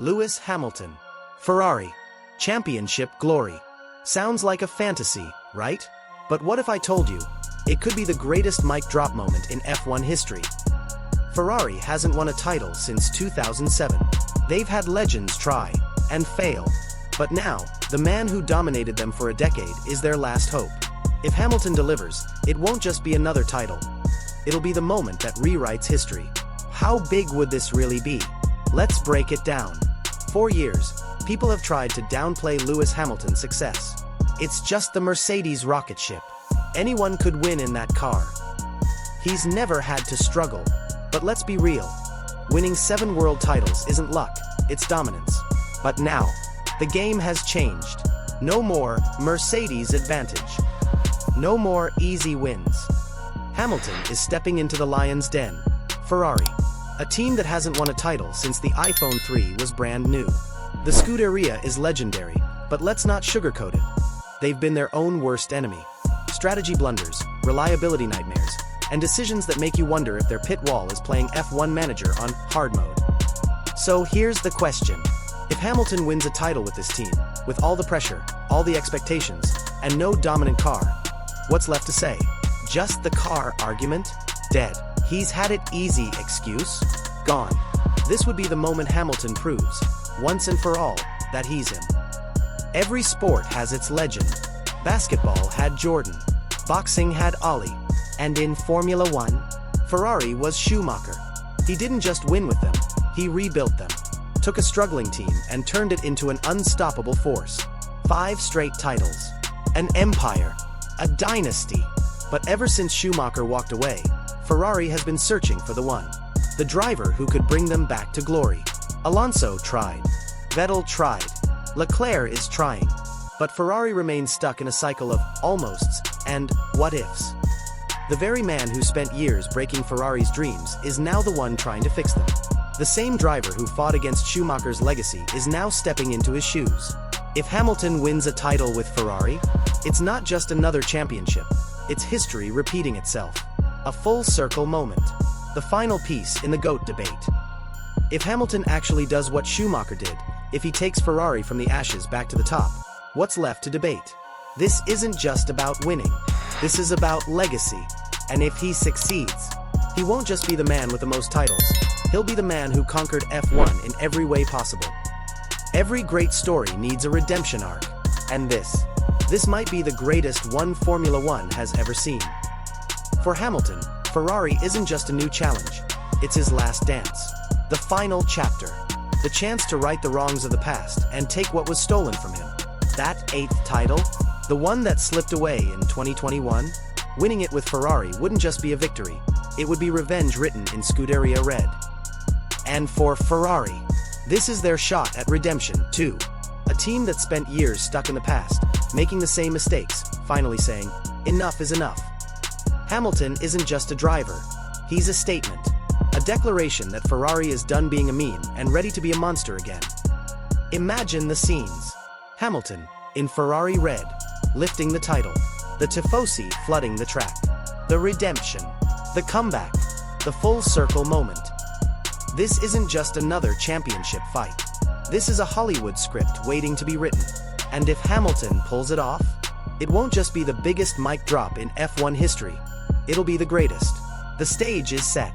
Lewis Hamilton. Ferrari. Championship glory. Sounds like a fantasy, right? But what if I told you, it could be the greatest mic drop moment in F1 history? Ferrari hasn't won a title since 2007. They've had legends try and fail. But now, the man who dominated them for a decade is their last hope. If Hamilton delivers, it won't just be another title. It'll be the moment that rewrites history. How big would this really be? Let's break it down. For years, people have tried to downplay Lewis Hamilton's success. It's just the Mercedes rocket ship. Anyone could win in that car. He's never had to struggle. But let's be real. Winning 7 world titles isn't luck, it's dominance. But now, the game has changed. No more Mercedes advantage. No more easy wins. Hamilton is stepping into the lion's den. Ferrari. A team that hasn't won a title since the iPhone 3 was brand new. The Scuderia is legendary, but let's not sugarcoat it. They've been their own worst enemy. Strategy blunders, reliability nightmares, and decisions that make you wonder if their pit wall is playing F1 manager on hard mode. So here's the question. If Hamilton wins a title with this team, with all the pressure, all the expectations, and no dominant car, what's left to say? Just the car argument? Dead. He's had it easy excuse? Gone. This would be the moment Hamilton proves, once and for all, that he's him. Every sport has its legend. Basketball had Jordan. Boxing had Ali. And in Formula One, Ferrari was Schumacher. He didn't just win with them, he rebuilt them. Took a struggling team and turned it into an unstoppable force. 5 straight titles. An empire. A dynasty. But ever since Schumacher walked away, Ferrari has been searching for the one. The driver who could bring them back to glory. Alonso tried. Vettel tried. Leclerc is trying. But Ferrari remains stuck in a cycle of almosts and what-ifs. The very man who spent years breaking Ferrari's dreams is now the one trying to fix them. The same driver who fought against Schumacher's legacy is now stepping into his shoes. If Hamilton wins a title with Ferrari, it's not just another championship. It's history repeating itself. A full circle moment. The final piece in the GOAT debate. If Hamilton actually does what Schumacher did, if he takes Ferrari from the ashes back to the top, what's left to debate? This isn't just about winning. This is about legacy. And if he succeeds, he won't just be the man with the most titles. He'll be the man who conquered F1 in every way possible. Every great story needs a redemption arc. And this might be the greatest one Formula One has ever seen. For Hamilton, Ferrari isn't just a new challenge. It's his last dance. The final chapter. The chance to right the wrongs of the past and take what was stolen from him. That 8th title, the one that slipped away in 2021, winning it with Ferrari wouldn't just be a victory. It would be revenge written in Scuderia red. And for Ferrari, this is their shot at redemption, too. A team that spent years stuck in the past, making the same mistakes, finally saying, enough is enough. Hamilton isn't just a driver. He's a statement. A declaration that Ferrari is done being a meme and ready to be a monster again. Imagine the scenes. Hamilton, in Ferrari red, lifting the title. The Tifosi flooding the track. The redemption. The comeback. The full circle moment. This isn't just another championship fight. This is a Hollywood script waiting to be written. And if Hamilton pulls it off, it won't just be the biggest mic drop in F1 history. It'll be the greatest. The stage is set.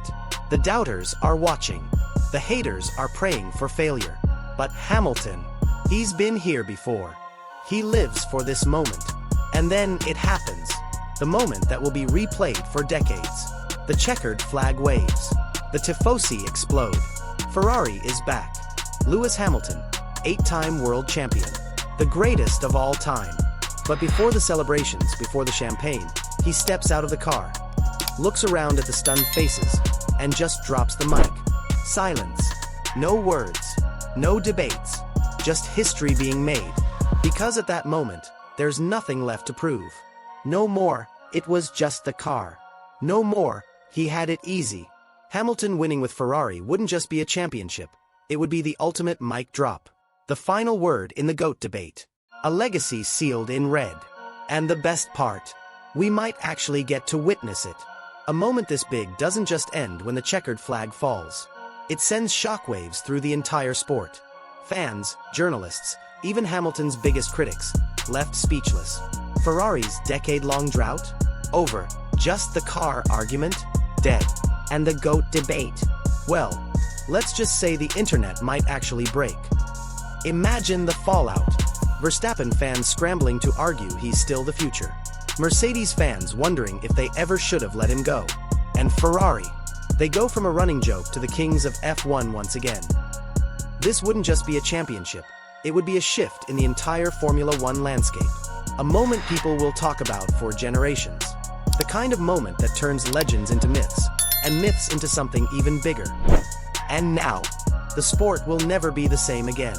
The doubters are watching. The haters are praying for failure. But Hamilton, he's been here before. He lives for this moment. And then it happens. The moment that will be replayed for decades. The checkered flag waves. The Tifosi explode. Ferrari is back. Lewis Hamilton, 8-time world champion. The greatest of all time. But before the celebrations, before the champagne, he steps out of the car, looks around at the stunned faces, and just drops the mic. Silence. No words. No debates. Just history being made. Because at that moment, there's nothing left to prove. No more, it was just the car. No more, he had it easy. Hamilton winning with Ferrari wouldn't just be a championship. It would be the ultimate mic drop. The final word in the GOAT debate. A legacy sealed in red. And the best part, we might actually get to witness it. A moment this big doesn't just end when the checkered flag falls. It sends shockwaves through the entire sport. Fans, journalists, even Hamilton's biggest critics, left speechless. Ferrari's decade-long drought? Over. Just the car argument? Dead. And the GOAT debate? Well, let's just say the internet might actually break. Imagine the fallout. Verstappen fans scrambling to argue he's still the future. Mercedes fans wondering if they ever should have let him go. And Ferrari. They go from a running joke to the kings of F1 once again. This wouldn't just be a championship. It would be a shift in the entire Formula One landscape. A moment people will talk about for generations. The kind of moment that turns legends into myths, and myths into something even bigger. And now, the sport will never be the same again.